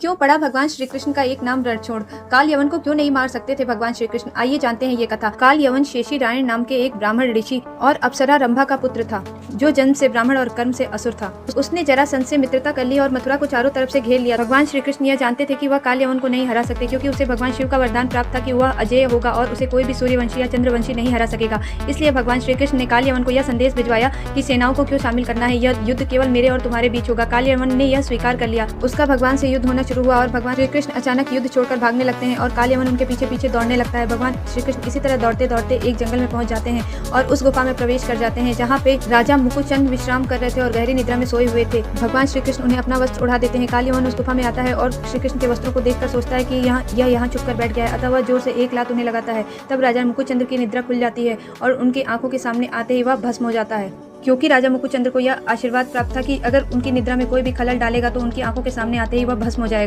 क्यों पड़ा भगवान श्री कृष्ण का एक नाम रणछोड़? काल यवन को क्यों नहीं मार सकते थे भगवान श्री कृष्ण? आइए जानते हैं ये कथा। काल यवन शेषी रायण नाम के एक ब्राह्मण ऋषि और अप्सरा रंभा का पुत्र था, जो जन्म से ब्राह्मण और कर्म से असुर था। उसने जरासंध से मित्रता कर ली और मथुरा को चारों तरफ से घेर लिया। भगवान श्री कृष्ण यह जानते थे कि वह काल यवन को नहीं हरा सकते, क्योंकि उसे भगवान शिव का वरदान प्राप्त था कि वह अजेय होगा और उसे कोई भी सूर्यवंशी या चंद्रवंशी नहीं हरा सकेगा। इसलिए भगवान श्री कृष्ण ने काल यवन को यह संदेश भिजवाया कि सेनाओं को क्यों शामिल करना है, यह युद्ध केवल मेरे और तुम्हारे बीच होगा। काल यवन ने यह स्वीकार कर लिया। उसका भगवान से युद्ध होना शुरू हुआ और भगवान श्री कृष्ण अचानक युद्ध छोड़कर भागने लगते हैं और काल यवन उनके पीछे पीछे दौड़ने लगता है। भगवान श्री कृष्ण इसी तरह दौड़ते दौड़ते एक जंगल में पहुंच जाते हैं और उस गुफा में प्रवेश कर जाते हैं, जहां पे राजा मुकुचंद विश्राम कर रहे थे और गहरी निद्रा में सोए हुए थे। भगवान श्री कृष्ण उन्हें अपना वस्त्र उड़ा देते हैं। काल यवन उस गुफा में आता है और श्री कृष्ण के वस्त्रों को देखकर सोचता है कि यहाँ छुप कर बैठ गया है, अतः वह जोर से एक लात उन्हें लगाता है। तब राजा मुकुचंद्र की निद्रा खुल जाती है और उनकी आंखों के सामने आते ही वह भस्म हो जाता है, क्योंकि राजा मुकुचंद्र को यह आशीर्वाद प्राप्त था कि अगर उनकी निद्रा में कोई भी खलल डालेगा तो उनकी आंखों के सामने आते ही वह भस्म हो जाएगा।